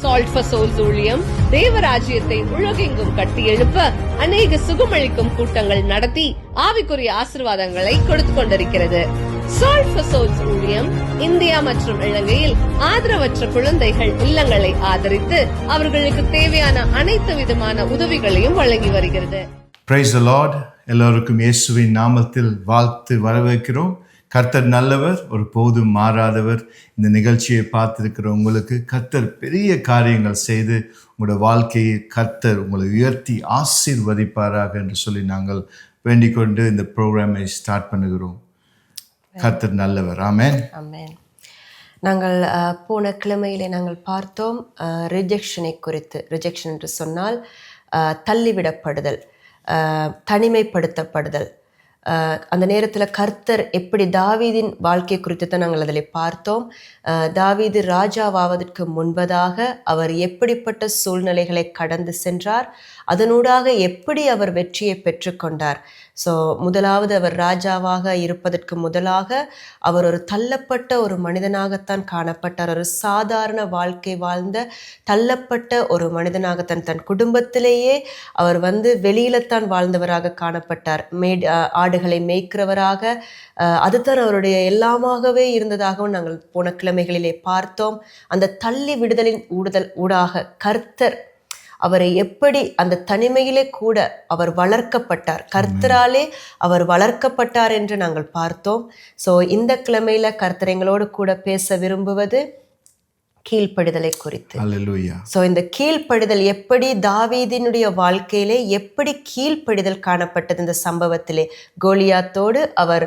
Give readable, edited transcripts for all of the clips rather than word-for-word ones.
Salt for souls ஊழியம் தேவராஜ்யத்தை உலகெங்கும் கட்டி எழுப்ப அநேக சுகமளிக்கும் கூட்டங்கள் நடத்தி ஆவிக்குரிய ஆசீர்வாதங்களை கொடுத்து கொண்டிருக்கிறது. சால்ட் ஃபார் சோல்ஸ் ஊழியம் இந்தியா மற்றும் இலங்கையில் ஆதரவற்ற குழந்தைகள் இல்லங்களை ஆதரித்து அவர்களுக்கு தேவையான அனைத்து விதமான உதவிகளையும் வழங்கி வருகிறது. Praise the Lord. எல்லோருக்கும் இயேசுவின் நாமத்தில் வாழ்த்து வரவேற்கிறோம். கர்த்தர் நல்லவர், ஒரு போதும் மாறாதவர். இந்த நிகழ்ச்சியை பார்த்திருக்கிற உங்களுக்கு கர்த்தர் பெரிய காரியங்கள் செய்து உங்களோட வாழ்க்கையை கர்த்தர் உங்களை உயர்த்தி ஆசீர்வதிப்பாராக என்று சொல்லி நாங்கள் வேண்டிக் கொண்டு இந்த ப்ரோக்ராமை ஸ்டார்ட் பண்ணுகிறோம். கர்த்தர் நல்லவர். ஆமென். ஆமென். நாங்கள் போன கிழமையிலே நாங்கள் பார்த்தோம் ரிஜெக்ஷனை குறித்து. ரிஜெக்ஷன் என்று சொன்னால் தள்ளிவிடப்படுதல், தனிமைப்படுத்தப்படுதல். அந்த நேரத்தில் கர்த்தர் எப்படி தாவீதின் வாழ்க்கை குறித்து தான் நாங்கள் அதில் பார்த்தோம். தாவீது ராஜாவாவதற்கு முன்பதாக அவர் எப்படிப்பட்ட சூழ்நிலைகளை கடந்து சென்றார், அதனூடாக எப்படி அவர் வெற்றியை பெற்றுக்கொண்டார். ஸோ முதலாவது அவர் ராஜாவாக இருப்பதற்கு முதலாக அவர் ஒரு தள்ளப்பட்ட ஒரு மனிதனாகத்தான் காணப்பட்டார். ஒரு சாதாரண வாழ்க்கை வாழ்ந்த தள்ளப்பட்ட ஒரு மனிதனாகத்தான், தன் குடும்பத்திலேயே அவர் வெளியில்தான் வாழ்ந்தவராக காணப்பட்டார். ஆடுகளை மேய்க்கிறவராக, அதுதான் அவருடைய எல்லாமாகவே இருந்ததாகவும் நாங்கள் போன கிழமைகளிலே பார்த்தோம். அந்த தள்ளி விடுதலின் ஊடாக கர்த்தர் அவரை எப்படி அந்த தனிமையிலே கூட அவர் வளர்க்கப்பட்டார், கர்த்தராலே அவர் வளர்க்கப்பட்டார் என்று நாங்கள் பார்த்தோம். ஸோ இந்த கிழமையில கர்த்தர் எங்களோடு கூட பேச விரும்புவது கீழ்ப்படிதலை குறித்து. ஸோ இந்த கீழ்ப்படிதல் எப்படி தாவீதினுடைய வாழ்க்கையிலே எப்படி கீழ்ப்படிதல் காணப்பட்டது. இந்த சம்பவத்திலே கோலியாத்தோடு அவர்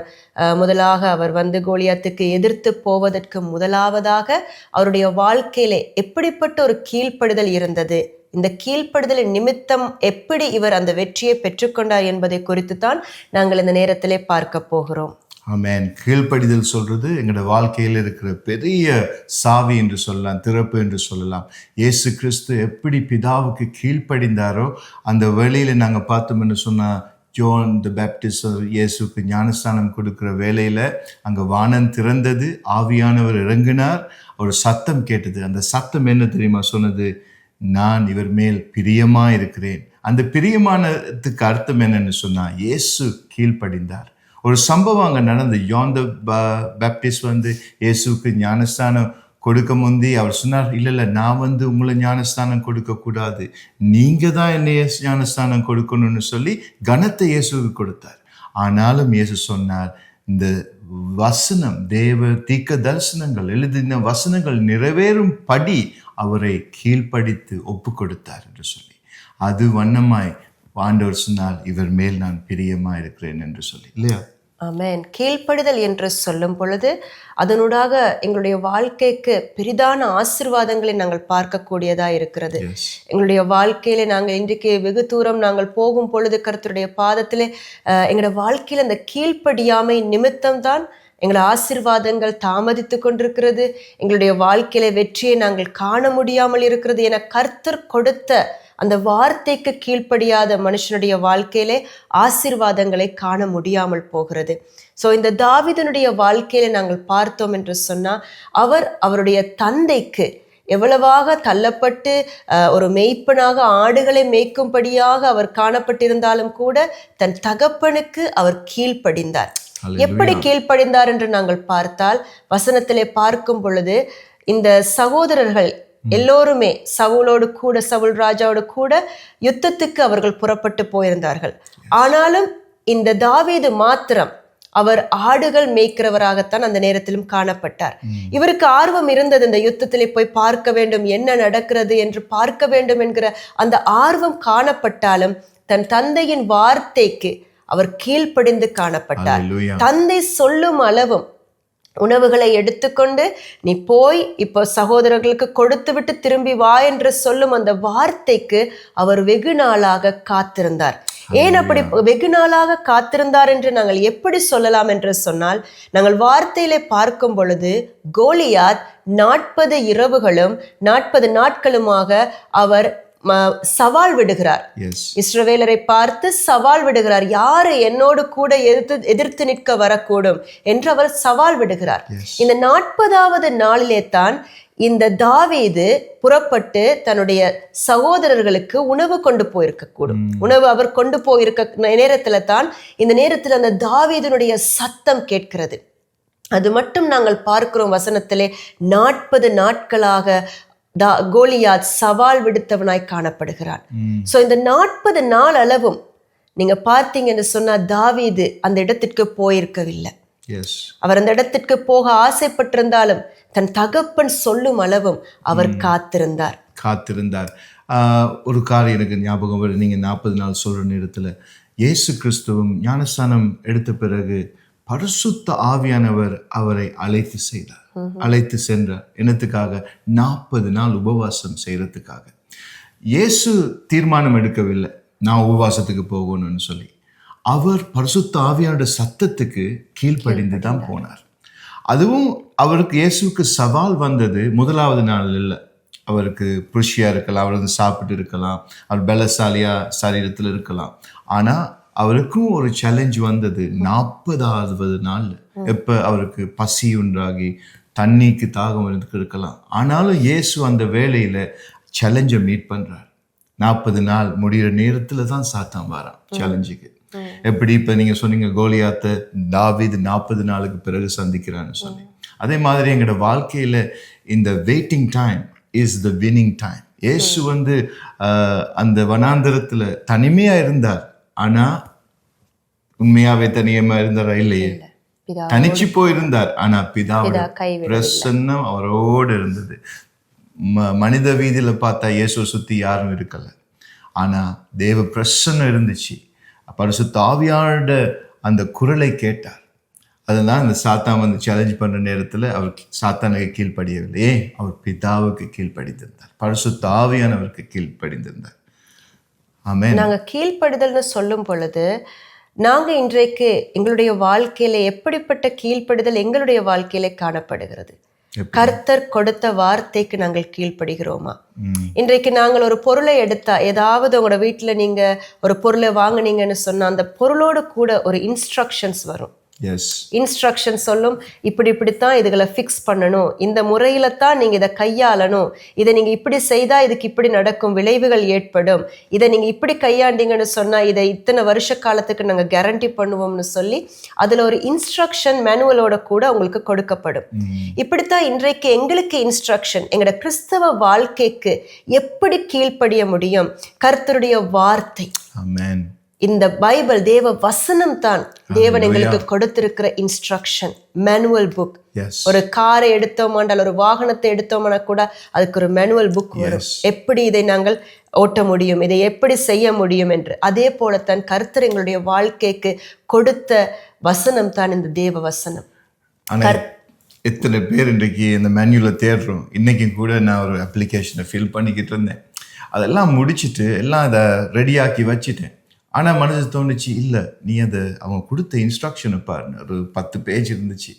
முதலாக அவர் கோலியாத்துக்கு எதிர்த்து போவதற்கு முதலாவதாக அவருடைய வாழ்க்கையிலே எப்படிப்பட்ட ஒரு கீழ்ப்படிதல் இருந்தது, இந்த கீழ்ப்படுதலின் நிமித்தம் எப்படி இவர் அந்த வெற்றியை பெற்றுக்கொண்டார் என்பதை குறித்து தான் நாங்கள் இந்த நேரத்திலே பார்க்க போகிறோம். ஆமென். கீழ்ப்படிதல் சொல்றது எங்களோட வாழ்க்கையில் இருக்கிற பெரிய சாவி என்று சொல்லலாம், திறப்பு என்று சொல்லலாம். இயேசு கிறிஸ்து எப்படி பிதாவுக்கு கீழ்ப்படிந்தாரோ அந்த வழியில நாங்கள் பார்த்தோம்னு சொன்னா, ஜோன் தி பேப்டிஸ்ட் இயேசுக்கு ஞானஸ்தானம் கொடுக்குற வேலையில அங்கே வானம் திறந்தது, ஆவியானவர் இறங்கினார், ஒரு சத்தம் கேட்டது. அந்த சத்தம் என்ன தெரியுமா சொன்னது? நான் இவர் மேல் பிரியமா இருக்கிறேன். அந்த பிரியமானதுக்கு அர்த்தம் என்னன்னு சொன்னா, இயேசு கீழ்ப்படிந்தார். ஒரு சம்பவம் அங்கே நடந்து, ஜான் தி பேப்டிஸ்ட் இயேசுக்கு ஞானஸ்தானம் கொடுக்க முந்தி அவர் சொன்னார், இல்லை நான் உங்களை ஞானஸ்தானம் கொடுக்க கூடாது, நீங்க தான் என்னைய ஞானஸ்தானம் கொடுக்கணும்னு சொல்லி கனத்தை இயேசுக்கு கொடுத்தார். ஆனாலும் இயேசு சொன்னார், இந்த வசனம், தேவ தீர்க்க தரிசனங்கள் எழுதின வசனங்கள் நிறைவேறும் படி அவரை கீழ்ப்படித்து ஒப்பு கொடுத்தார் என்று சொல்லி, அது வண்ணமாய் ஆண்டவர் சொன்னால் இவர் மேல் நான் பிரியமா இருக்கிறேன் என்று சொல்லி, இல்லையா? ஆமென். கீழ்ப்படிதல் என்று சொல்லும் பொழுது அதனூடாக எங்களுடைய வாழ்க்கைக்கு பெரிதான ஆசீர்வாதங்களை நாங்கள் பார்க்கக்கூடியதா இருக்கிறது. எங்களுடைய வாழ்க்கையில நாங்கள் இன்றைக்கு வெகு தூரம் நாங்கள் போகும் பொழுது கர்த்தருடைய பாதத்திலே எங்களுடைய வாழ்க்கையில அந்த கீழ்ப்படியாமை நிமித்தம்தான் எங்களை ஆசீர்வாதங்கள் தாமதித்து கொண்டிருக்கிறது, எங்களுடைய வாழ்க்கையில வெற்றியை நாங்கள் காண முடியாமல் இருக்கிறது என கர்த்தர் கொடுத்த அந்த வார்த்தைக்கு கீழ்ப்படியாத மனுஷனுடைய வாழ்க்கையிலே ஆசீர்வாதங்களை காண முடியாமல் போகிறது. ஸோ இந்த தாவீதுனுடைய வாழ்க்கையில நாங்கள் பார்த்தோம் என்று சொன்னால், அவருடைய தந்தைக்கு எவ்வளவாக தள்ளப்பட்டு ஒரு மேய்ப்பனாக ஆடுகளை மேய்க்கும்படியாக அவர் காணப்பட்டிருந்தாலும் கூட தன் தகப்பனுக்கு அவர் கீழ்ப்படிந்தார். எப்படி கீழ்ப்படிந்தார் என்று நாங்கள் பார்த்தால், வசனத்திலே பார்க்கும் பொழுது இந்த சகோதரர்கள் எல்லோருமே சவுல் ராஜாவோடு கூட யுத்தத்துக்கு அவர்கள் புறப்பட்டு போயிருந்தார்கள். ஆனாலும் இந்த தாவீது மாத்திரம் அவர் ஆடுகள் மேய்க்கிறவராகத்தான் அந்த நேரத்திலும் காணப்பட்டார். இவருக்கு ஆர்வம் இருந்தது, இந்த யுத்தத்திலே போய் பார்க்க வேண்டும், என்ன நடக்கிறது என்று பார்க்க வேண்டும் என்கிற அந்த ஆர்வம் காணப்பட்டாலும் தன் தந்தையின் வார்த்தைக்கு அவர் கீழ்ப்படிந்து காணப்பட்டார். தந்தை சொல்லும் அளவும் உணவுகளை எடுத்துக்கொண்டு நீ போய் இப்போ சகோதரர்களுக்கு கொடுத்து விட்டு திரும்பி வா என்று சொல்லும் அந்த வார்த்தைக்கு அவர் வெகு நாளாக காத்திருந்தார். ஏன் அப்படி வெகு நாளாக காத்திருந்தார் என்று நாங்கள் எப்படி சொல்லலாம் என்று சொன்னால், நாங்கள் வார்த்தையிலே பார்க்கும் பொழுது கோலியாத் 40 இரவுகளும் 40 நாட்களுமாக அவர் சவால் விடுகிறார். இஸ்ரவேலரை பார்த்து சவால் விடுகிறார், யாரு என்னோடு கூட எதிர்த்து நிற்க வரக்கூடும் என்று அவர் சவால் விடுகிறார். இந்த 40வது நாளிலே தான் இந்த தாவீது புறப்பட்டு தன்னுடைய சகோதரர்களுக்கு உணவு கொண்டு போயிருக்க கூடும். உணவு அவர் கொண்டு போயிருக்க நேரத்துல தான் இந்த நேரத்துல அந்த தாவீதினுடைய சத்தம் கேட்கிறது. அது மட்டும் நாங்கள் பார்க்கிறோம் வசனத்திலே, 40 நாட்களாக கோலியாத் சவால் விடுத்தவனாய் காணப்படுகிறான். சோ இந்த 40 நாள் அளவும் நீங்க பார்த்தீங்கன்னு சொன்னா தாவீது அந்த இடத்திற்கு போயிருக்கவில்லை. அவர் அந்த இடத்திற்கு போக ஆசைப்பட்டிருந்தாலும் தன் தகப்பன் சொல்லும் அளவும் அவர் காத்திருந்தார். ஒரு காரியம் எனக்கு ஞாபகம் வருது. நீங்க 40 நாள் சொல்ற நேரத்துல இயேசு கிறிஸ்துவும் ஞானஸ்நானம் எடுத்த பிறகு பரிசுத்த ஆவியானவர் அவரை அழைத்து சென்றார். என்னத்துக்காக? 40 நாள் உபவாசம் செய்யறதுக்காக. இயேசு தீர்மானம் எடுக்கவில்லை நான் உபவாசத்துக்கு போகணும்னு சொல்லி. அவர் பரிசுத்த ஆவியானோட சத்தத்துக்கு கீழ்ப்படிந்து தான் போனார். அதுவும் அவருக்கு இயேசுக்கு சவால் வந்தது முதலாவது நாள் இல்லை. அவருக்கு புருஷியா இருக்கலாம், அவர் வந்து சாப்பிட்டு இருக்கலாம், அவர் பலசாலியா சரீரத்தில் இருக்கலாம். ஆனா அவருக்கும் ஒரு சேலஞ்ச் வந்தது 40வது நாள். எப்ப அவருக்கு பசி உண்டாகி தண்ணிக்கு தாகம் இருக்கலாம். ஆனாலும் இயேசு அந்த வேளையில சேலஞ்சை மீட் பண்றார். 40 நாள் முடிகிற நேரத்துல தான் சாத்தான் வரான் சேலஞ்சுக்கு. எப்படி இப்ப நீங்க சொன்னீங்க கோலியாத்தை தாவீது 40 நாளுக்கு பிறகு சந்திக்கிறான்னு சொல்லி, அதே மாதிரி எங்களோட வாழ்க்கையில இந்த waiting time is the winning time. இயேசு வந்து அந்த வனாந்தரத்துல தனிமையா இருந்தார். ஆனா உண்மையாவே தனியமா இருந்தாரா? இல்லையே, தனிச்சு போயிருந்தார். ஆனா பிதாவோட பிரசன்னம் அவரோடு இருந்தது. மனித வீதியில பார்த்தா இயேசு சுத்தி யாரும் இருக்கல, ஆனா தேவ பிரசன்னம் இருந்துச்சு. பரிசுத்த ஆவியானோட அந்த குரலை கேட்டார். அதெல்லாம் அந்த சாத்தான் வந்து சேலஞ்ச் பண்ற நேரத்துல அவர் சாத்தானுக்கு கீழ்ப்படியவில்லையே, அவர் பிதாவுக்கு கீழ்ப்படிந்திருந்தார், பரிசுத்த ஆவியானவருக்கு கீழ்ப்படிந்திருந்தார். ஆமென். நாங்க கீழ்ப்படுதல்னு சொல்லும் பொழுது நாங்க இன்றைக்கு எங்களுடைய வாழ்க்கையில எப்படிப்பட்ட கீழ்ப்படுதல் எங்களுடைய வாழ்க்கையில காணப்படுகிறது? கர்த்தர் கொடுத்த வார்த்தைக்கு நாங்கள் கீழ்ப்படுகிறோமா? இன்றைக்கு நாங்கள் ஒரு பொருளை எடுத்தா, ஏதாவது உங்களோட வீட்டுல நீங்க ஒரு பொருளை வாங்கினீங்கன்னு சொன்னா அந்த பொருளோடு கூட ஒரு இன்ஸ்ட்ரக்ஷன்ஸ் வரும். இன்ஸ்ட்ரக்ஷன் சொல்லும், இப்படித்தான் இதுகளை ஃபிக்ஸ் பண்ணணும், இந்த முறையில தான் நீங்க இதை கையாளணும், இதை நீங்க இப்படி செய்தா இதுக்கு இப்படி நடக்கும், விளைவுகள் ஏற்படும், இதை நீங்க இப்படி கையாண்டீங்கன்னு சொன்னா இதை இத்தனை வருஷ காலத்துக்கு நாங்க கேரண்டி பண்ணுவோம்னு சொல்லி அதுல ஒரு இன்ஸ்ட்ரக்ஷன் மேனுவலோட கூட உங்களுக்கு கொடுக்கப்படும். இப்படித்தான் இன்றைக்கு எங்களுக்கு இன்ஸ்ட்ரக்ஷன் எங்களோட கிறிஸ்தவ வாழ்க்கைக்கு எப்படி கீழ்ப்படிய முடியும்? கர்த்தருடைய வார்த்தை, ஆமென், இந்த பைபிள் தேவ வசனம் தான் தேவன் எங்களுக்கு கொடுத்திருக்கிற இன்ஸ்ட்ரக்ஷன் மேனுவல் புக். ஒரு காரை எடுத்தோமாண்டால், ஒரு வாகனத்தை எடுத்தோம்னா கூட அதுக்கு ஒரு மேனுவல் புக் வரும். எப்படி இதை நாங்கள் ஓட்ட முடியும், இதை எப்படி செய்ய முடியும் என்று. அதே போலத்தான் கர்த்தர் எங்களுடைய வாழ்க்கைக்கு கொடுத்த வசனம் தான் இந்த தேவ வசனம். எத்தனை பேர் இன்றைக்கு இந்த மேனுவலை தேடுறோம். இன்னைக்கும் கூட நான் ஒரு அப்ளிகேஷனை ஃபில் பண்ணிக்கிட்டு இருந்தேன். அதெல்லாம் முடிச்சுட்டு எல்லாம் அதை ரெடியாக்கி வச்சுட்டேன். ஆனால் மனசு தோணுச்சு, இல்லை நீ அதை அவங்க கொடுத்த இன்ஸ்ட்ரக்ஷனை பாருங்க. ஒரு 10 பேஜ் இருந்துச்சு,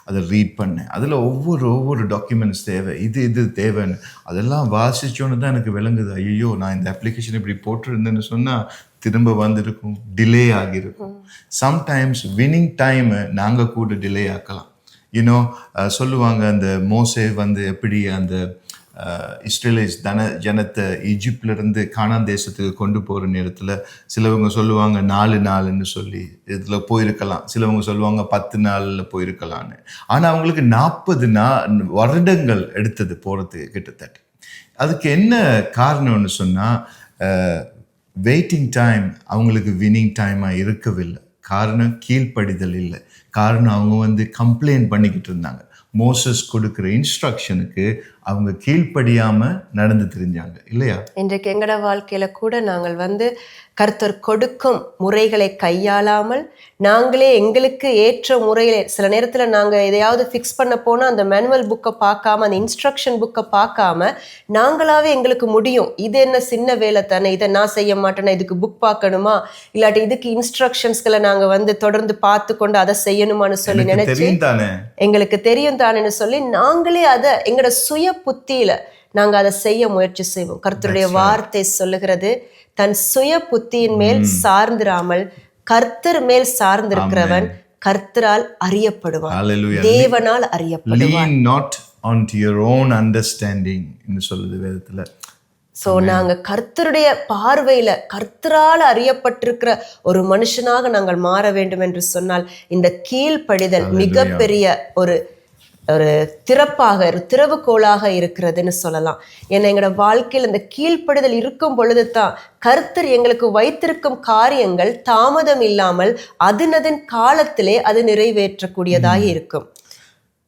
அதை ரீட் பண்ணேன். அதில் ஒவ்வொரு டாக்குமெண்ட்ஸ் தேவை, இது தேவைன்னு அதெல்லாம் வாசிச்சோன்னு தான் எனக்கு விளங்குது. ஐயோ, நான் இந்த அப்ளிகேஷன் இப்படி போட்டிருந்தேன்னு சொன்னால் திரும்ப வந்திருக்கும், டிலே ஆகியிருக்கும். சம்டைம்ஸ் வின்னிங் டைமை நாங்கள் கூட டிலே ஆக்கலாம். சொல்லுவாங்க, அந்த மோசே வந்து எப்படி அந்த இஸ்ரேலைஸ் ஜனத்தை ஈஜிப்ட்லேருந்து கானான் தேசத்துக்கு கொண்டு போகிற நேரத்தில் சிலவங்க சொல்லுவாங்க 4 நாள்னு சொல்லி இதில் போயிருக்கலாம், சிலவங்க சொல்லுவாங்க 10 நாளில் போயிருக்கலான்னு. ஆனால் அவங்களுக்கு 40 வருடங்கள் எடுத்தது போகிறதுக்கு கிட்டத்தட்ட. அதுக்கு என்ன காரணம்னு சொன்னால் வெயிட்டிங் டைம் அவங்களுக்கு வின்னிங் டைமாக இருக்கவில்லை. காரணம் கீழ்ப்படிதல் இல்லை. காரணம் அவங்க வந்து கம்ப்ளைண்ட் பண்ணிக்கிட்டு இருந்தாங்க. மோசஸ் கொடுக்கிற இன்ஸ்ட்ரக்ஷனுக்கு அவங்க கீழ்ப்படியாம நடந்து தெரிஞ்சாங்க, இல்லையா? இன்றைக்கு எங்கட வாழ்க்கையில கூட நாங்கள் வந்து கர்த்தர் கொடுக்கும் முறைகளை கையாளாமல் நாங்களே எங்களுக்கு ஏற்ற முறையில சில நேரத்துல நாங்க எதையாவது ஃபிக்ஸ் பண்ண போனா அந்த மேனுவல் புக்கை பார்க்காம, அந்த இன்ஸ்ட்ரக்ஷன் புக்கை பார்க்காம நாங்களாவே எங்களுக்கு முடியும், இது என்ன சின்ன வேலை தானே, இதை நான் செய்ய மாட்டேன்னா இதுக்கு புக் பார்க்கணுமா, இல்லாட்டி இதுக்கு இன்ஸ்ட்ரக்ஷன்ஸ்களை நாங்க வந்து தொடர்ந்து பார்த்து கொண்டு அதை செய்யணுமான்னு சொல்லி நினைச்சு, எங்களுக்கு தெரியும் தானேன்னு சொல்லி நாங்களே அதை எங்களோட சுய புத்தியில நாங்க அதை செய்ய முயற்சி செய்வோம். கர்த்தருடைய வார்த்தை சொல்லுகிறது, தன் சுய புத்தியின் மேல் சார்ந்திராமல் கர்த்தர் மேல் சார்ந்திருக்கிறவன் கர்த்தரால் அறியப்படுவான், தேவனால் அறியப்படுவான். Lean not onto your own understanding என்று சொல்லுது வேதத்துல. சோ நாங்க கர்த்தருடைய பார்வையில கர்த்தரால் அறியப்பட்டிருக்கிற ஒரு மனுஷனாக நாங்கள் மாற வேண்டும் என்று சொன்னால் இந்த கீழ்ப்படிதல் மிகப்பெரிய ஒரு ஒரு திறவுகோலாக இருக்கிறதுன்னு சொல்லலாம். ஏன்னா எங்களோட வாழ்க்கையில் இந்த கீழ்ப்படிதல் இருக்கும் பொழுது தான் கர்த்தர் எங்களுக்கு வைத்திருக்கும் காரியங்கள் தாமதம் இல்லாமல் அதன் காலத்திலே அது நிறைவேற்றக்கூடியதாக இருக்கும்.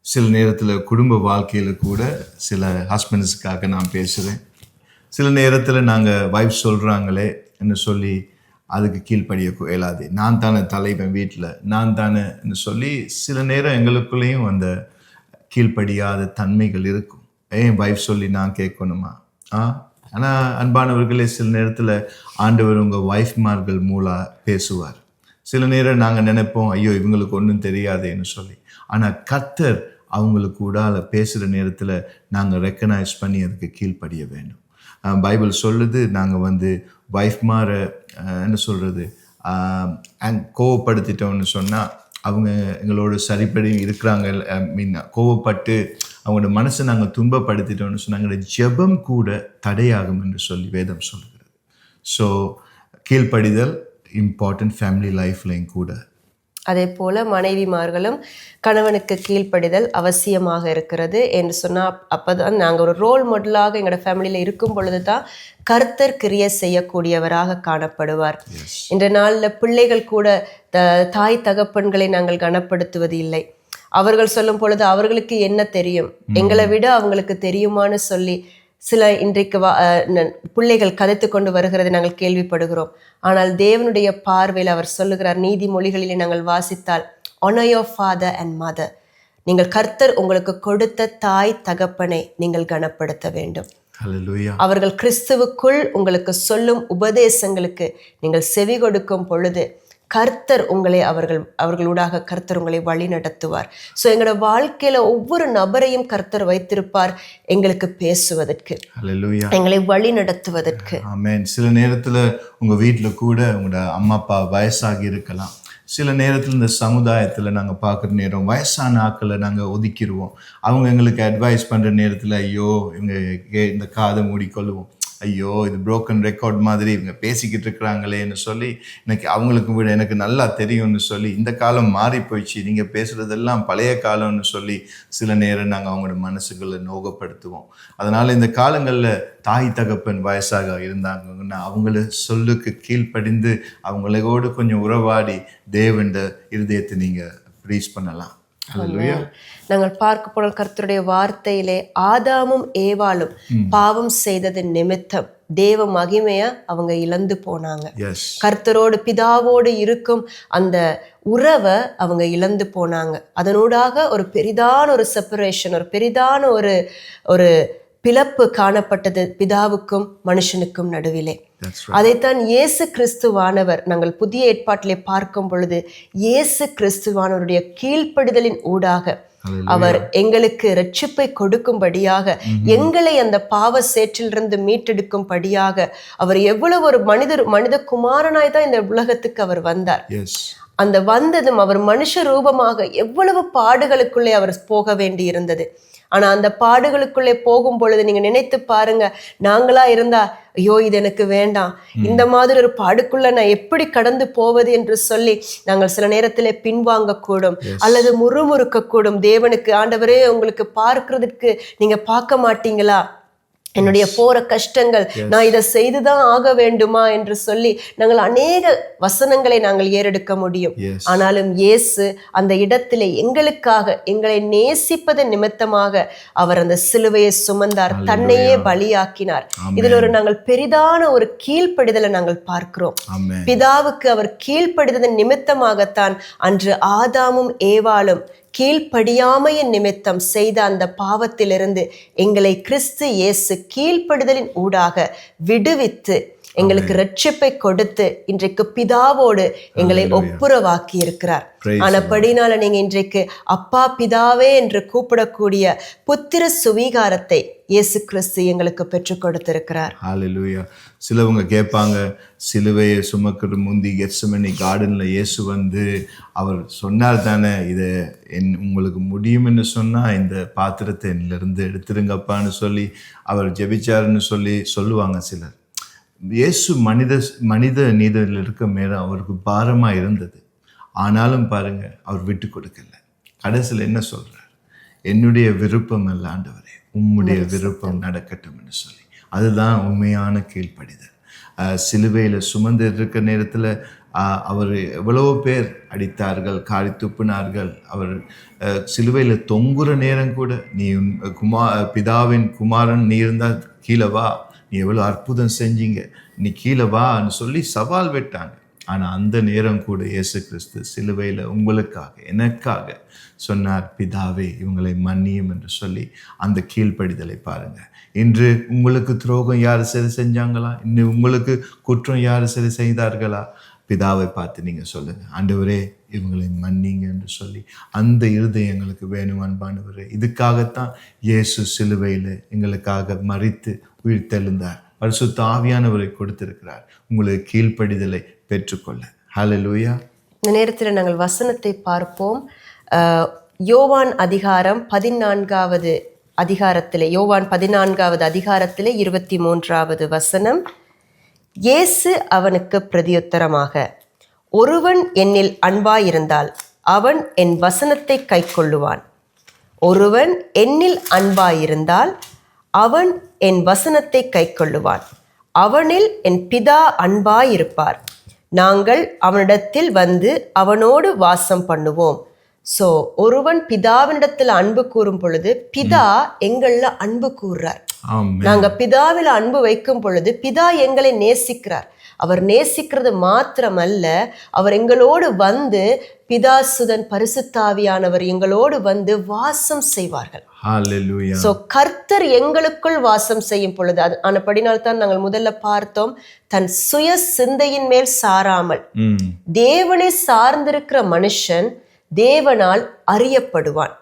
சில நேரத்துல குடும்ப வாழ்க்கையில கூட சில ஹஸ்பண்ட்ஸுக்காக நான் பேசுறேன். சில நேரத்தில் நாங்கள் வைஃப் சொல்கிறாங்களே என்று சொல்லி அதுக்கு கீழ்ப்படிய இயலாது. நான் தானே தலைவன் வீட்டில், நான் தானே சொல்லி சில நேரம் எங்களுக்குள்ளேயும் அந்த கீழ்ப்படியாத தன்மைகள் இருக்கும். ஏன் வைஃப் சொல்லி நான் கேட்கணுமா? ஆனால் அன்பானவர்களே, சில நேரத்தில் ஆண்டவர் உங்கள் வைஃப்மார்கள் மூலம் பேசுவார். சில நேரம் நாங்கள் நினைப்போம், ஐயோ இவங்களுக்கு ஒன்றும் தெரியாதேன்னு சொல்லி. ஆனால் கர்த்தர் அவங்களுக்கு கூடால பேசுகிற நேரத்தில் நாங்கள் ரெக்கனைஸ் பண்ணி அதுக்கு கீழ்ப்படிய வேண்டும். பைபிள் சொல்லுது, நாங்கள் வைஃப்மாரை என்ன சொல்கிறது கோவப்படுத்திட்டோம்னு சொன்னால் அவங்க எங்களோட சரிப்படி இருக்கிறாங்க. கோவப்பட்டு அவங்களோட மனசை நாங்கள் துன்பப்படுத்திட்டோம்னு சொன்னாங்க, எங்களோட ஜெபம் கூட தடையாகும் என்று சொல்லி வேதம் சொல்கிறது. ஸோ கீழ்ப்படிதல் இம்பார்ட்டன்ட் ஃபேமிலி லைஃப்லையும் கூட. அதே போல மனைவிமார்களும் கணவனுக்கு கீழ்ப்படிதல் அவசியமாக இருக்கிறது என்று சொன்னால் அப்போதான் நாங்கள் ஒரு ரோல் மாடலாக எங்களோட ஃபேமிலியில் இருக்கும் பொழுது தான் கர்த்தர் கிரியை செய்யக்கூடியவராக காணப்படுவார். இந்த நாளில் பிள்ளைகள் கூட தாய் தகப்பன்களை நாங்கள் கனப்படுத்துவது இல்லை. அவர்கள் சொல்லும் பொழுது அவர்களுக்கு என்ன தெரியும், எங்களை விட அவங்களுக்கு தெரியுமான்னு சொல்லி சில இன்றைக்கு பிள்ளைகள் கதைத்து கொண்டு வருகிறதை நாங்கள் கேள்விப்படுகிறோம். ஆனால் தேவனுடைய பார்வையில் அவர் சொல்லுகிறார், நீதிமொழிகளிலே நாங்கள் வாசித்தால், honor your father and mother, நீங்கள் கர்த்தர் உங்களுக்கு கொடுத்த தாய் தகப்பனை நீங்கள் கனப்படுத்த வேண்டும். அவர்கள் கிறிஸ்துவுக்குள் உங்களுக்கு சொல்லும் உபதேசங்களுக்கு நீங்கள் செவி கொடுக்கும் பொழுது கர்த்தர் உங்களை அவர்களூடாக கர்த்தர் உங்களை வழி நடத்துவார். ஸோ எங்களோட வாழ்க்கையில ஒவ்வொரு நபரையும் கர்த்தர் வைத்திருப்பார் எங்களுக்கு பேசுவதற்கு, எங்களை வழி நடத்துவதற்கு. ஆமென். சில நேரத்துல உங்க வீட்டுல கூட உங்களோட அம்மா அப்பா வயசாகி இருக்கலாம். சில நேரத்தில் இந்த சமுதாயத்தில் நாங்கள் பார்க்குற நேரம் வயசான ஆக்களை நாங்கள் ஒதுக்கிடுவோம். அவங்க எங்களுக்கு அட்வைஸ் பண்ணுற நேரத்தில் ஐயோ இவங்க இந்த காதை மூடிக்கொள்ளுவோம், ஐயோ இது புரோக்கன் ரெக்கார்ட் மாதிரி இவங்க பேசிக்கிட்டு இருக்கிறாங்களேன்னு சொல்லி எனக்கு அவங்களுக்கு விட எனக்கு நல்லா தெரியும்னு சொல்லி இந்த காலம் மாறி போயிடுச்சு, நீங்கள் பேசுகிறதெல்லாம் பழைய காலம்னு சொல்லி சில நேரம் நாங்கள் அவங்களோட மனசுகளை நோகப்படுத்துவோம். அதனால் இந்த காலங்களில் தாய் தகப்பன் வயசாக இருந்தாங்கன்னா அவங்கள சொல்லுக்கு கீழ்ப்படிந்து அவங்களோடு கொஞ்சம் உறவாடி தேவண்ட இருதயத்தை நீங்கள் ப்ரீஸ் பண்ணலாம். நாங்கள் பார்க்க போன கர்த்தருடைய வார்த்தையிலே ஆதாமும் ஏவாளும் பாவம் செய்தது நிமித்தம் தேவ மகிமைய அவங்க இழந்து போனாங்க. கர்த்தரோடு பிதாவோடு இருக்கும் அந்த உறவை அவங்க இழந்து போனாங்க. அதனூடாக ஒரு பெரிதான ஒரு செப்பரேஷன், ஒரு பெரிதான ஒரு பிளப்பு காணப்பட்டது பிதாவுக்கும் மனுஷனுக்கும் நடுவிலே. அதைத்தான் இயேசு கிறிஸ்துவானவர் நாங்கள் புதிய ஏற்பாட்டிலே பார்க்கும் பொழுது இயேசு கிறிஸ்துவானவருடைய கீழ்ப்படிதலின் ஊடாக அவர் எங்களுக்கு இரட்சிப்பை கொடுக்கும்படியாக, எங்களை அந்த பாவ சேற்றிலிருந்து மீட்டெடுக்கும்படியாக அவர் எவ்வளவு ஒரு மனித குமாரனாய் தான் இந்த உலகத்துக்கு அவர் வந்தார். அந்த வந்ததும் அவர் மனுஷ ரூபமாக எவ்வளவு பாடுகளுக்குள்ளே அவர் போக வேண்டி இருந்தது. ஆனா அந்த பாடுகளுக்குள்ளே போகும் பொழுது நீங்க நினைத்து பாருங்க, நாங்களா இருந்தா ஐயோ இது எனக்கு வேண்டாம், இந்த மாதிரி ஒரு பாடுக்குள்ள நான் எப்படி கடந்து போவது என்று சொல்லி நாங்கள் சில நேரத்திலே பின்வாங்க கூடும், அல்லது முறுமுறுக்க கூடும். தேவனுக்கு, ஆண்டவரே உங்களுக்கு பார்க்கிறதுக்கு நீங்க பார்க்க மாட்டீங்களா, என்னுடைய போற கஷ்டங்கள் நான் இதை செய்துதான் ஆக வேண்டுமா என்று சொல்லி நாங்கள் அநேக வசனங்களை நாங்கள் ஏறெடுக்க முடியும். ஆனாலும் இயேசு அந்த இடத்திலே எங்களுக்காக, எங்களை நேசிப்பதன் நிமித்தமாக அவர் அந்த சிலுவையை சுமந்தார், தன்னையே பலியாக்கினார். இதில் நாங்கள் பெரிதான ஒரு கீழ்ப்படிதலை நாங்கள் பார்க்கிறோம். பிதாவுக்கு அவர் கீழ்ப்படிதலின் நிமித்தமாகத்தான் அன்று ஆதாமும் ஏவாளும் கீழ்ப்படியாமையின் நிமித்தம் செய்த அந்த பாவத்திலிருந்து எங்களை கிறிஸ்து இயேசு கீழ்ப்படிதலின் ஊடாக விடுவித்து எங்களுக்கு ரட்சிப்பை கொடுத்து இன்றைக்கு பிதாவோடு எங்களை ஒப்புரவாக்கி இருக்கிறார். ஆனபடினால நீங்க இன்றைக்கு அப்பா பிதாவே என்று கூப்பிடக்கூடிய புத்திர சுவீகாரத்தை இயேசு கிறிஸ்து எங்களுக்கு பெற்றுக் கொடுத்திருக்கிறார். ஹல்லேலூயா. சிலவங்க கேட்பாங்க, சிலுவையை சுமக்கிற முந்தி கெத்செமனி கார்டன்ல இயேசு வந்து அவர் சொன்னார் தானே, இதை உங்களுக்கு முடியும்னு சொன்னா இந்த பாத்திரத்தை என்னிலிருந்து எடுத்துருங்கப்பான்னு சொல்லி அவர் ஜெபிச்சாருன்னு சொல்லுவாங்க சிலர். இயேசு மனித நீதியில் இருக்க மேலும் அவருக்கு பாரமா இருந்தது. ஆனாலும் பாருங்க, அவர் விட்டு கொடுக்கல. கடைசியில் என்ன சொல்றார்? என்னுடைய விருப்பம் அல்ல ஆண்டவரே, உம்முடைய விருப்பம் நடக்கட்டும் என்று சொல்லி. அதுதான் உண்மையான கீழ்ப்படிதல். சிலுவையில் சுமந்து இருக்கிற நேரத்தில் அவர் எவ்வளவோ பேர் அடித்தார்கள், காரி துப்பினார்கள். அவர் சிலுவையில் தொங்குற நேரம் கூட, நீ பிதாவின் குமாரன் நீ இருந்தால் கீழே வா, நீ எவ்வளோ அற்புதம் செஞ்சீங்க, நீ கீழே வான்னு சொல்லி சவால் விட்டாங்க. ஆனால் அந்த நேரம் கூட இயேசு கிறிஸ்து சிலுவையில் உங்களுக்காக எனக்காக சொன்னார், பிதாவே இவங்களை மன்னியும் என்று சொல்லி அந்த கீழ்ப்படிதலை பாருங்கள். இன்று உங்களுக்கு துரோகம் யார் சரி செஞ்சாங்களா? இன்னும் உங்களுக்கு குற்றம் யார் சரி செய்தார்களா? பிதாவை பார்த்து நீங்கள் சொல்லுங்கள், ஆண்டவரே இவங்களை மன்னிங்க என்று சொல்லி. அந்த இருதயம் எங்களுக்கு வேணும் அன்பானவரே. இதுக்காகத்தான் இயேசு சிலுவையில் எங்களுக்காக மரித்து உயிர் தெழுந்தார். பரிசுத்த ஆவியானவரை கொடுத்திருக்கிறார் உங்களுக்கு கீழ்ப்படிதலை பெற்றுக்கொள்ள. ஹல்லேலூயா. இந்த நேரத்தில் நாங்கள் வசனத்தை பார்ப்போம். யோவான் அதிகாரம் 14வது அதிகாரத்திலே, யோவான் 14வது அதிகாரத்திலே 23வது வசனம். இயேசு அவனுக்கு பிரதியுத்தரமாக, ஒருவன் என்னில் அன்பாயிருந்தால் அவன் என் வசனத்தை கைக்கொள்ளுவான். ஒருவன் என்னில் அன்பாயிருந்தால் அவன் என் வசனத்தை கைக்கொள்ளுவான். அவனில் என் பிதா அன்பாயிருப்பார். நாங்கள் அவனிடத்தில் வந்து அவனோடு வாசம் பண்ணுவோம். ஸோ ஒருவன் பிதாவினிடத்தில் அன்பு கூறும் பொழுது பிதா எங்கள்ல அன்பு கூறுறார். நாங்க பிதாவில் அன்பு வைக்கும் பொழுது பிதா எங்களை நேசிக்கிறார். அவர் நேசிக்கிறது மாத்திரமல்ல, அவர் எங்களோடு வந்து பிதா சுதன் பரிசுத்தாவியானவர் எங்களோடு வந்து வாசம் செய்வார்கள். சோ கர்த்தர் எங்களுக்குள் வாசம் செய்யும் பொழுது, ஆனபடினால்தான் நாங்கள் முதல்ல பார்த்தோம், தன் சுய சிந்தையின் மேல் சாராமல் தேவனை சார்ந்திருக்கிற மனுஷன் தேவனால் அறியப்படுவான்.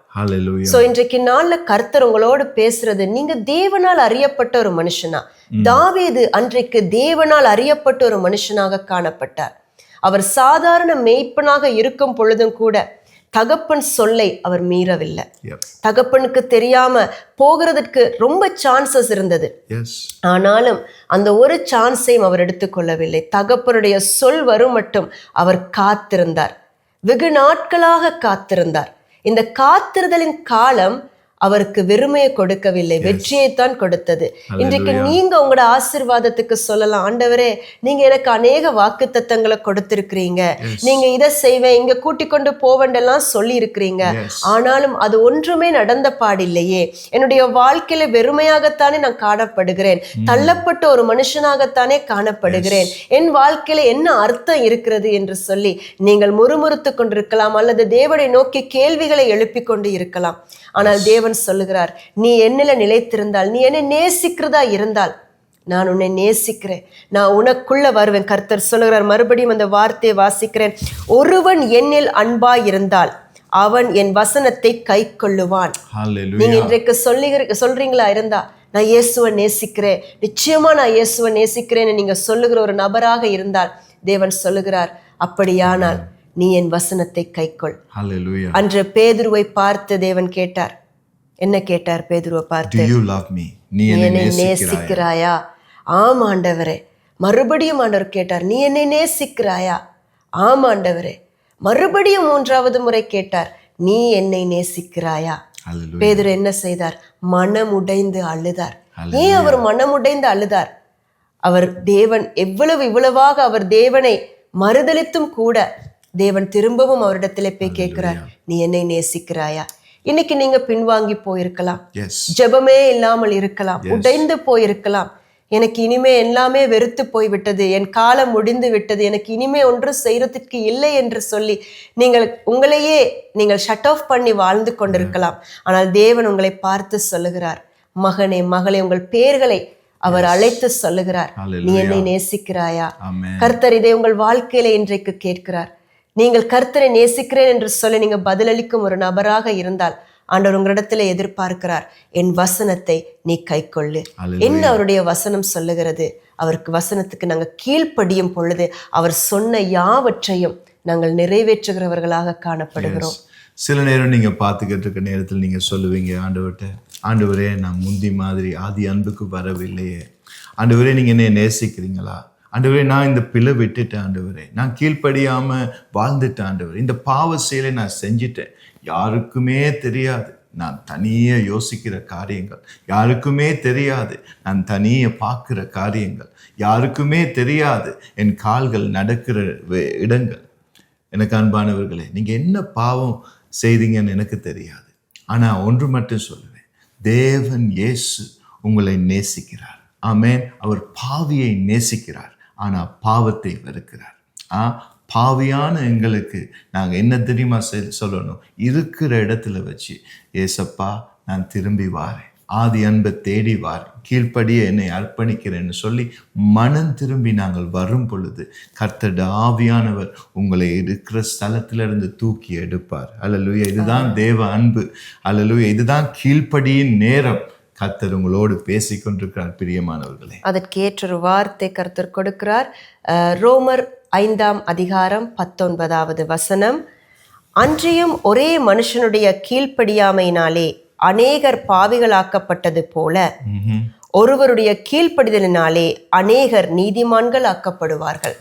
சோ இன்றைக்கு நாள்ல கர்த்தர் உங்களோடு பேசுறது, நீங்க தேவனால் அறியப்பட்ட ஒரு மனுஷனா? தாவீது அன்றைக்கு தேவனால் அறியப்பட்ட ஒரு மனுஷனாக காணப்பட்டார். அவர் சாதாரண மேய்ப்பனாக இருக்கும் பொழுதும் கூட தகப்பன் சொல்லை அவர் மீறவில்லை. தகப்பனுக்கு தெரியாம போகிறதுக்கு ரொம்ப சான்சஸ் இருந்தது. ஆனாலும் அந்த ஒரு சான்ஸையும் அவர் எடுத்துக்கொள்ளவில்லை. தகப்பனுடைய சொல் வரும் மட்டும் அவர் காத்திருந்தார். வெகு நாட்களாக காத்திருந்தார். இந்த காத்திருதலின் காலம் அவருக்கு வெறுமையை கொடுக்கவில்லை, வெற்றியைத்தான் கொடுத்தது. இன்றைக்கு நீங்க உங்களோட ஆசீர்வாதத்துக்கு சொல்லலாம், ஆண்டவரே நீங்க எனக்கு அநேக வாக்கு தத்தங்களை கொடுத்திருக்கிறீங்க, நீங்க இதை செய்வேன், இங்க கூட்டிக் கொண்டு போவேண்டெல்லாம் சொல்லி இருக்கிறீங்க. ஆனாலும் அது ஒன்றுமே நடந்த பாடில்லையே. என்னுடைய வாழ்க்கையில வெறுமையாகத்தானே நான் காணப்படுகிறேன், தள்ளப்பட்ட ஒரு மனுஷனாகத்தானே காணப்படுகிறேன், என் வாழ்க்கையில என்ன அர்த்தம் இருக்கிறது என்று சொல்லி நீங்கள் முறுமுறுத்து கொண்டிருக்கலாம், அல்லது தேவனை நோக்கி கேள்விகளை எழுப்பி கொண்டு இருக்கலாம். ஆனால் தேவன் சொல்லுகிறார், நீ என்னில நிலைத்திருந்தால், நீ என்னை நேசிக்கிறதா இருந்தால் நான் உன்னை நேசிக்கிறேன், நான் உனக்குள்ள வருவேன். கர்த்தர் சொல்லுகிறார், மறுபடியும் அந்த வார்த்தையை வாசிக்கிறேன், ஒருவன் என்னில் அன்பாய் இருந்தால் அவன் என் வசனத்தை கை கொள்ளுவான். நீங்க இன்றைக்கு சொல்றீங்களா இருந்தா, நான் இயேசுவை நேசிக்கிறேன், நிச்சயமா நான் இயேசுவை நேசிக்கிறேன்னு நீங்க சொல்லுகிற ஒரு நபராக இருந்தால் தேவன் சொல்லுகிறார், அப்படியானால் நீ என் வசனத்தை கைக்கொள். அன்று பேதுருவை பார்த்து தேவன் கேட்டார். என்ன கேட்டார் பேதுருவை பார்த்து? நீ என்னை நேசிக்கிறாயா? ஆம் ஆண்டவரே. மறுபடியும் ஆண்டவர் கேட்டார், நீ என்னை நேசிக்கிறாயா? ஆம் ஆண்டவரே. மறுபடியும் 3வது முறை கேட்டார், நீ என்னை நேசிக்கிறாயா? பேதுரு என்ன செய்தார்? மனமுடைந்து அழுதார். ஏன் அவர் மனமுடைந்து அழுதார்? அவர் தேவன் இவ்வளவாக அவர் தேவனை மறுதலித்தும் கூட தேவன் திரும்பவும் அவரிடத்துல போய் கேட்கிறார், நீ என்னை நேசிக்கிறாயா? இன்னைக்கு நீங்க பின்வாங்கி போயிருக்கலாம், ஜெபமே இல்லாமல் இருக்கலாம், உடைந்து போயிருக்கலாம். எனக்கு இனிமே எல்லாமே வெறுத்து போய்விட்டது, என் காலம் முடிந்து விட்டது, எனக்கு இனிமே ஒன்றும் செய்யறதுக்கு இல்லை என்று சொல்லி நீங்கள் உங்களையே நீங்கள் ஷட் ஆஃப் பண்ணி வாழ்ந்து கொண்டிருக்கலாம். ஆனால் தேவன் உங்களை பார்த்து சொல்லுகிறார், மகனே மகளே, உங்கள் பேர்களை அவர் அழைத்து சொல்லுகிறார், நீ Hallelujah. என்னை நேசிக்கிறாயா? Amen. கர்த்தர் இதை உங்கள் வாழ்க்கையில இன்றைக்கு கேட்கிறார். நீங்கள் கர்த்தரை நேசிக்கிறேன் என்று சொல்லி நீங்க பதிலளிக்கும் ஒரு நபராக இருந்தால் ஆண்டவர் உங்களிடத்துல எதிர்பார்க்கிறார், என் வசனத்தை நீ கைக்கொள்ளு. Hallelujah. என்ன அவருடைய வசனம் சொல்லுகிறது? அவருக்கு வசனத்துக்கு நாங்க கீழ்ப்படியும் பொழுது அவர் சொன்ன யாவற்றையும் நாங்கள் நிறைவேற்றுகிறவர்களாக காணப்படுகிறோம். சில நேரம் நீங்க பார்த்துக்கிட்டு இருக்க நேரத்தில் நீங்க சொல்லுவீங்க, ஆண்டவர்கிட்ட, ஆண்டவரே நான் முந்தி மாதிரி ஆதி அன்புக்கு வரவில்லையே, ஆண்டவரே நீங்க என்னை நேசிக்கிறீங்களா, ஆண்டவரே நான் இந்த பிள்ளை விட்டுட்டேன், ஆண்டவரே நான் கீழ்ப்படியாம வாழ்ந்துட்டேன், ஆண்டவரே இந்த பாவ செயலை நான் செஞ்சிட்டேன், யாருக்குமே தெரியாது நான் தனியே யோசிக்கிற காரியங்கள், யாருக்குமே தெரியாது நான் தனியே பார்க்குற காரியங்கள், யாருக்குமே தெரியாது என் கால்கள் நடக்கிற இடங்கள். எனக்கு அன்பானவர்களே, நீங்கள் என்ன பாவம் செய்தீங்கன்னு எனக்கு தெரியாது. ஆனால் ஒன்று மட்டும் சொல்லுவேன், தேவன் இயேசு உங்களை நேசிக்கிறார். ஆமென். அவர் பாவியை நேசிக்கிறார், ஆனால் பாவத்தை வெறுக்கிறார். பாவியான எங்களுக்கு நாங்கள் என்ன தெரியுமா சொல்லணும்? இருக்கிற இடத்துல வச்சு, ஏசப்பா நான் திரும்பி வாரேன், ஆதி அன்பை தேடி வாரேன், கீழ்ப்படியே என்னை அர்ப்பணிக்கிறேன்னு சொல்லி மனம் திரும்பி நாங்கள் வரும் பொழுது கர்த்தருடைய ஆவியானவர் உங்களை இருக்கிற ஸ்தலத்திலிருந்து தூக்கி எடுப்பார். அல்லேலூயா. இதுதான் தேவ அன்பு. அல்லேலூயா. இதுதான் கீழ்ப்படியின் நேரம். கர்த்தர் உங்களோடு பேசிக்கொண்டிருக்கிறார் பிரியமானவர்களே. அதற்கேற்றொரு வார்த்தை கர்த்தர் கொடுக்கிறார். ரோமர் 5ஆம் அதிகாரம் 19வது வசனம், அன்றியும் ஒரே மனுஷனுடைய கீழ்ப்படியாமையினாலே அநேகர் பாவிகளாக்கப்பட்டது போல ஒருவருடைய கீழ்ப்படிதலினாலே அநேகர் நீதிமான்கள் ஆக்கப்படுவார்கள்.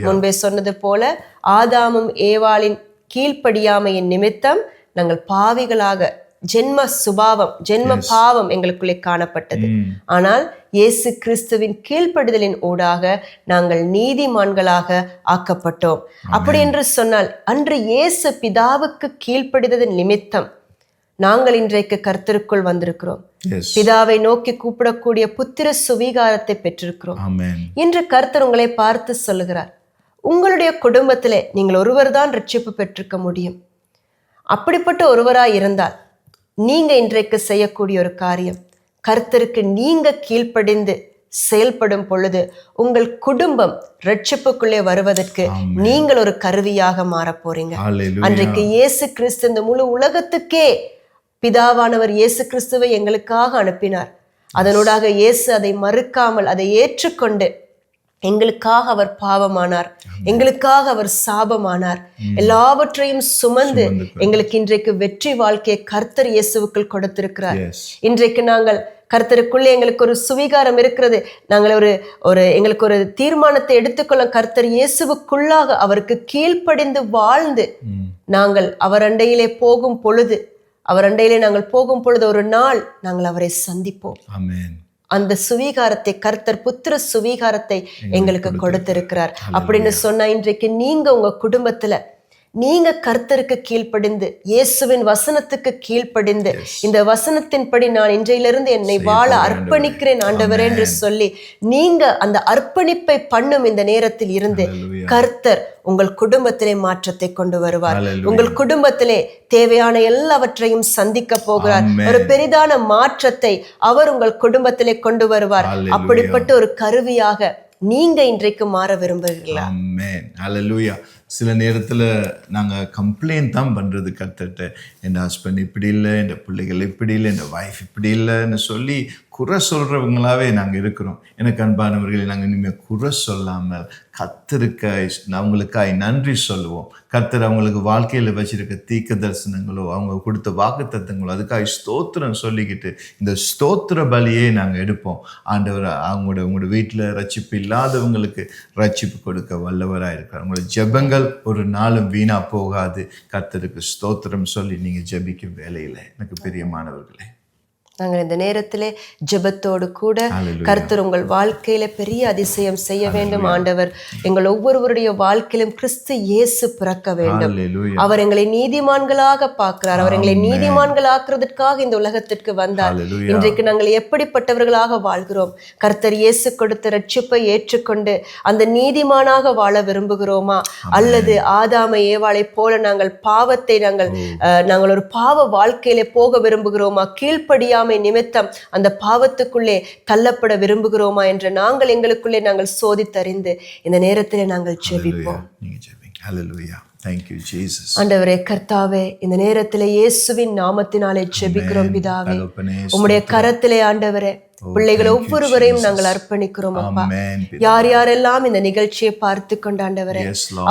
முன்பே சொன்னது போல ஆதாமும் ஏவாளின் கீழ்ப்படியாமையின் நிமித்தம் நாங்கள் பாவிகளாக, ஜென்ம சுபாவம், ஜென்ம பாவம் எங்களுக்குள்ளே காணப்பட்டது. ஆனால் இயேசு கிறிஸ்துவின் கீழ்ப்படிதலின் ஊடாக நாங்கள் நீதிமான்களாக ஆக்கப்பட்டோம். அப்படி என்று சொன்னால் அன்று இயேசு பிதாவுக்கு கீழ்ப்படிதலின் நிமித்தம் நாங்கள் இன்றைக்கு கர்த்தருக்குள் வந்திருக்கிறோம். பிதாவை நோக்கி கூப்பிடக்கூடிய புத்திர சுவீகாரத்தை பெற்றிருக்கிறோம். இன்று கர்த்தர் உங்களை பார்த்து சொல்லுகிறார், உங்களுடைய குடும்பத்திலே நீங்கள் ஒருவர் தான் ரட்சிப்பு பெற்றிருக்க முடியும். அப்படிப்பட்ட ஒருவராய் இருந்தால் நீங்க இன்றைக்கு செய்யக்கூடிய ஒரு காரியம், கர்த்தருக்கு நீங்க கீழ்ப்படிந்து செயல்படும் பொழுது உங்கள் குடும்பம் ரட்சிப்புக்குள்ளே வருவதற்கு நீங்கள் ஒரு கருவியாக மாற போறீங்க. அன்றைக்கு இயேசு கிறிஸ்து இந்த முழு உலகத்துக்கே பிதாவானவர் இயேசு கிறிஸ்துவை எங்களுக்காக அனுப்பினார். அதனூடாக இயேசு அதை மறுக்காமல் அதை ஏற்றுக்கொண்டு எங்களுக்காக அவர் பாவமானார், எங்களுக்காக அவர் சாபமானார். எல்லாவற்றையும் சுமந்து எங்களுக்கு இன்றைக்கு வெற்றி வாழ்க்கையை கர்த்தர் இயேசுவுக்குள் கொடுத்திருக்கிறார். இன்றைக்கு நாங்கள் கர்த்தருக்குள்ளே எங்களுக்கு ஒரு சுவீகாரம் இருக்கிறது. நாங்கள் எங்களுக்கு ஒரு தீர்மானத்தை எடுத்துக்கொள்ள, கர்த்தர் இயேசுவுக்குள்ளாக அவருக்கு கீழ்ப்படிந்து வாழ்ந்து நாங்கள் அவர் அண்டையிலே போகும் பொழுது, ஒரு நாள் நாங்கள் அவரை சந்திப்போம். அந்த சுவீகாரத்தை கர்த்தர் புத்திர சுவீகாரத்தை எங்களுக்கு கொடுத்திருக்கிறார். அப்படின்னு சொன்னா இன்றைக்கு நீங்க உங்க குடும்பத்துல நீங்க கர்த்தருக்கு கீழ்ப்படிந்து இயேசுவின் வசனத்துக்கு கீழ்ப்படிந்து இந்த வசனத்தின்படி நான் இன்றையிலிருந்து என்னை வாழ அர்ப்பணிக்கிறேன் ஆண்டவரே என்று சொல்லி நீங்க அந்த அர்ப்பணிப்பை பண்ணும் இந்த நேரத்தில் இருந்து கர்த்தர் உங்கள் குடும்பத்திலே மாற்றத்தை கொண்டு வருவார். உங்கள் குடும்பத்திலே தேவையான எல்லாவற்றையும் சந்திக்க போகிறார். ஒரு பெரிதான மாற்றத்தை அவர் உங்கள் குடும்பத்திலே கொண்டு வருவார். அப்படிப்பட்ட ஒரு கருவியாக நீங்க இன்றைக்கு மாற விரும்புகிறீர்களா? ஆமென். ஹல்லேலூயா. சில நேரத்தில் நாங்கள் கம்ப்ளைண்ட் தான் பண்ணுறது கர்த்தர்கிட்ட, என் ஹஸ்பண்ட் இப்படி இல்லை, என் பிள்ளைகள் இப்படி இல்லை, என் வைஃப் இப்படி இல்லைன்னு சொல்லி குறை சொல்கிறவங்களாவே நாங்கள் இருக்கிறோம். எனக்கு அன்பானவர்களை, நாங்கள் இனிமேல் குறை சொல்லாமல் கர்த்தருக்காய் அவங்களுக்காய் நன்றி சொல்லுவோம். கர்த்தர் அவங்களுக்கு வாழ்க்கையில் வச்சிருக்க தீர்க்க தரிசனங்களோ அவங்க கொடுத்த வாக்குத்தத்தங்களோ அதுக்காக ஸ்தோத்திரம் சொல்லிக்கிட்டு இந்த ஸ்தோத்திர பலியே நாங்கள் எடுப்போம். ஆண்டவர் உங்களோட வீட்டில் ரட்சிப்பு இல்லாதவங்களுக்கு ரட்சிப்பு கொடுக்க வல்லவராக இருக்கிறார். உங்களோட ஜெபங்கள் ஒரு நாளும் வீணா போகாது. கர்த்தருக்கு ஸ்தோத்திரம் சொல்லி நீங்க ஜெபிக்கும் வேலையில எனக்கு பிரியமானவர்களே, நாங்கள் இந்த நேரத்திலே ஜெபத்தோடு கூட கர்த்தர் உங்கள் வாழ்க்கையில பெரிய அதிசயம் செய்ய வேண்டும். ஆண்டவர் எங்கள் ஒவ்வொருவருடைய வாழ்க்கையிலும் கிறிஸ்து இயேசு பிறக்க வேண்டும். அவர் எங்களை நீதிமான்களாக பார்க்கிறார். அவர் எங்களை நீதிமான்கள் ஆக்குறதுக்காக இந்த உலகத்திற்கு வந்தார். இன்றைக்கு நாங்கள் எப்படிப்பட்டவர்களாக வாழ்கிறோம்? கர்த்தர் இயேசு கொடுத்த ரட்சிப்பை ஏற்றுக்கொண்டு அந்த நீதிமானாக வாழ விரும்புகிறோமா? அல்லது ஆதாமை ஏவாளை போல நாங்கள் பாவத்தை நாங்கள் ஒரு பாவ வாழ்க்கையிலே போக விரும்புகிறோமா? கீழ்ப்படியாமல் அறியாமை நிமித்தம் அந்த பாவத்துக்குள்ளே தள்ளப்பட விரும்புகிறோமா என்று நாங்கள் எங்களுக்குள்ளே நாங்கள் சோதித்தறிந்து இந்த நேரத்திலே நாங்கள் ஜெபிப்போம். நீங்க ஜெபிங்க. ஹல்லேலூயா. Thank you Jesus. ஆண்டவரே கர்த்தாவே, இந்த நேரத்திலே இயேசுவின் நாமத்தினாலே ஜெபிக்கிறோம் பிதாவே. உம்முடைய கரத்திலே ஆண்டவரே பிள்ளைகள் ஒவ்வொருவரையும் நாங்கள் அர்ப்பணிக்கிறோம் அப்பா. யார் யாரெல்லாம் இந்த நிகழ்ச்சியை பார்த்து கொண்டாண்டவரே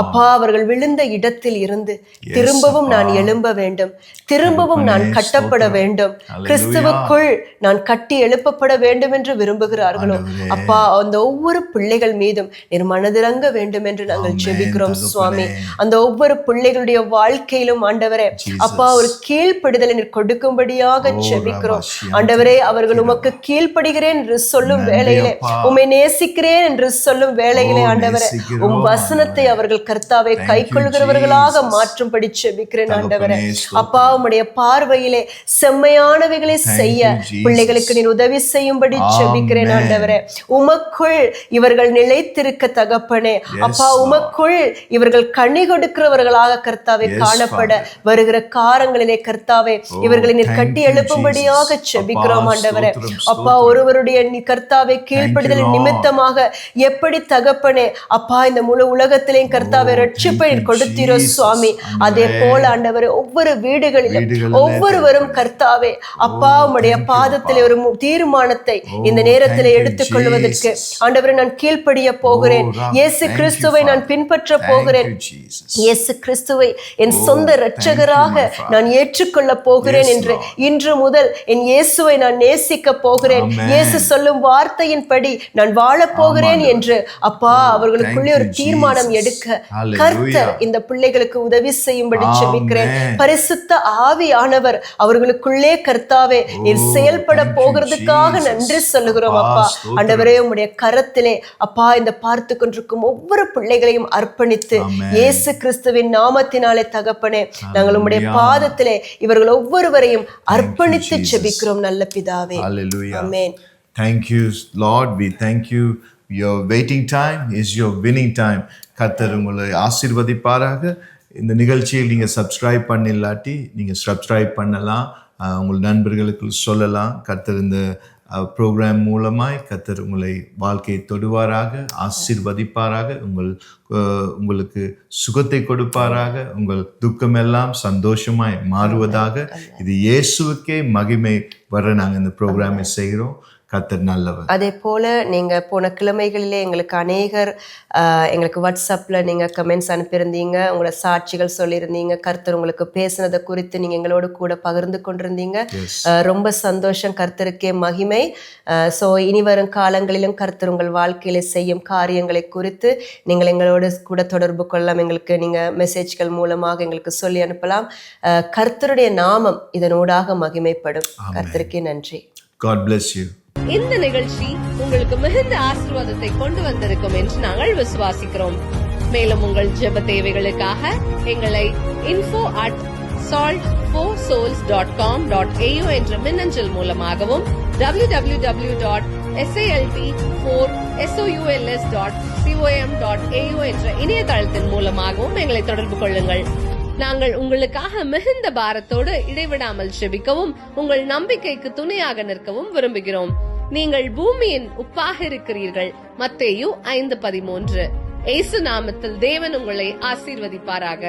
அப்பா, அவர்கள் விழுந்த இடத்தில் இருந்து திரும்பவும் நான் எழும்ப வேண்டும், திரும்பவும் நான் கட்டப்பட வேண்டும், கிறிஸ்துவுக்குள் நான் கட்டி எழுப்பப்பட வேண்டும் என்று விரும்புகிறார்களோ அப்பா, அந்த ஒவ்வொரு பிள்ளைகள் மீதும் நீர் மனதிறங்க வேண்டும் என்று நாங்கள் ஜெபிக்கிறோம் சுவாமி. அந்த ஒவ்வொரு பிள்ளைகளுடைய வாழ்க்கையிலும் ஆண்டவரே அப்பா ஒரு கீழ்ப்படிதலை நீர் கொடுக்கும்படியாக ஜெபிக்கிறோம் ஆண்டவரே. அவர்கள் உமக்கு கீழ்ப்படுகிறேன் என்று சொல்லும் வேளையிலே, உம்மை நேசிக்கிறேன் என்று சொல்லும் வேளையிலே ஆண்டவரே உம் வசனத்தை அவர்கள் கர்த்தாவை கை கொள்கிறவர்களாக மாற்றும்படி ஜெபிக்கிறேன் ஆண்டவரே. அப்பா உம்முடைய பார்வையிலே செம்மையானவைகளை செய்ய பிள்ளைகளுக்கு நீர் உதவி செய்யும்படி ஜெபிக்கிறேன் ஆண்டவரே. உமக்குள் இவர்கள் நிலைத்திருக்க தகப்பனே அப்பா, உமக்குள் இவர்கள் கனி கொடுக்கிறவர்களாக கர்த்தாவை காணப்பட வருகிற காரங்களிலே கர்த்தாவே இவர்களை நீர் கட்டி எழுப்பும்படியாக ஜெபிக்கிறோம் ஆண்டவரே. அப்பா ஒருவருடைய கர்த்தாவை கீழ்ப்படிதல் நிமித்தமாக எப்படி தகப்பனே அப்பா இந்த முழு உலகத்திலேயும் கர்த்தாவை ரட்சிப்பை கொடுத்தீரோ சுவாமி, அதே போல ஆண்டவரே ஒவ்வொரு வீடுகளிலும் ஒவ்வொருவரும் கர்த்தாவே அப்பா உம்முடைய பாதத்திலே ஒரு தீர்மானத்தை இந்த நேரத்திலே எடுத்துக் கொள்வதற்கு ஆண்டவரே நான் கீழ்ப்படிய போகிறேன், இயேசு கிறிஸ்துவை நான் பின்பற்ற போகிறேன், இயேசு கிறிஸ்துவை என் சொந்த இரட்சகராக நான் ஏற்றுக்கொள்ள போகிறேன் என்று இன்று முதல் என் இயேசுவை நான் நேசிக்க போகிறேன், இயேசு சொல்லும் வார்த்தையின்படி நான் வாழப் போகிறேன் என்று அப்பா அவர்களுக்குள்ளே ஒரு தீர்மானம் எடுக்க கர்த்தர் இந்த பிள்ளைகளுக்கு உதவி செய்யும்படி ஜெபிக்கிறேன். பரிசுத்த ஆவியானவர் அவர்களுக்குள்ளே கர்த்தாவே நீர் செயல்பட போகிறதுக்காக நன்றி சொல்லுகிறோம் அப்பா. ஆண்டவரே உம்முடைய கரத்திலே அப்பா இந்த பார்த்து கொண்டிருக்கும் ஒவ்வொரு பிள்ளைகளையும் அர்ப்பணித்து இயேசு கிறிஸ்துவின் நாமத்தினாலே தகப்பனே நாங்கள் உம்முடைய பாதத்திலே இவர்கள் ஒவ்வொருவரையும் அர்ப்பணித்து ஜெபிக்கிறோம் நல்ல பிதாவே. ஆமென். Thank you Lord, we thank you. Your waiting time is your winning time. கர்த்தர் உங்களை ஆசீர்வதிப்பாராக. இந்த நிகழ்ச்சியில் நீங்கள் சப்ஸ்கிரைப் பண்ணில்லாட்டி நீங்கள் சப்ஸ்கிரைப் பண்ணலாம், உங்கள் நண்பர்களுக்கு சொல்லலாம். கர்த்தர் இந்த ப்ரோக்ராம் மூலமாய் கர்த்தர் உங்களை வாழ்க்கையை தொடுவாராக, ஆசீர்வதிப்பாராக, உங்களுக்கு சுகத்தை கொடுப்பாராக, உங்கள் துக்கமெல்லாம் சந்தோஷமாய் மாறுவதாக. இது இயேசுவுக்கே மகிமை வர நாங்கள் இந்த ப்ரோக்ராமை செய்கிறோம். கர்த்தர் நல்லவர். அதே போல நீங்க போன கிழமைகளிலே எங்களுக்கு அநேகர் எங்களுக்கு வாட்ஸ்அப்ல நீங்க கமெண்ட்ஸ் அனுப்பியிருந்தீங்க, உங்களோட சாட்சிகள் சொல்லியிருந்தீங்க, கர்த்தர் உங்களுக்கு பேசினதை குறித்து நீங்க எங்களோடு கூட பகிர்ந்து கொண்டிருந்தீங்க. ரொம்ப சந்தோஷம், கர்த்தருக்கே மகிமை. ஸோ இனி வரும் காலங்களிலும் கர்த்தர் உங்கள் வாழ்க்கையில செய்யும் காரியங்களை குறித்து நீங்கள் எங்களோடு கூட தொடர்பு கொள்ளலாம். எங்களுக்கு நீங்க மெசேஜ்கள் மூலமாக எங்களுக்கு சொல்லி அனுப்பலாம். கர்த்தருடைய நாமம் இதனூடாக மகிமைப்படும். கர்த்தருக்கே நன்றி. God bless you. இந்த நிகழ்ச்சி உங்களுக்கு மிகுந்த ஆசீர்வாதத்தை கொண்டு வந்திருக்கும் என்று நாங்கள் விசுவாசிக்கிறோம். மேலும் உங்கள் ஜெப தேவைகளுக்காக எங்களை info@salt4souls.com.au என்ற மின்னஞ்சல் மூலமாகவும் www.salt4souls.com.au என்ற இணையதளத்தின் மூலமாகவும் எங்களை தொடர்பு கொள்ளுங்கள். நாங்கள் உங்களுக்காக மிகுந்த பாரத்தோடு இடைவிடாமல் ஜெபிக்கவும் உங்கள் நம்பிக்கைக்கு துணையாக நிற்கவும் விரும்புகிறோம். நீங்கள் பூமியின் உப்பாக இருக்கிறீர்கள். மத்தேயு 5:13. இயேசு நாமத்தில் தேவன் உங்களை ஆசீர்வதிப்பாராக.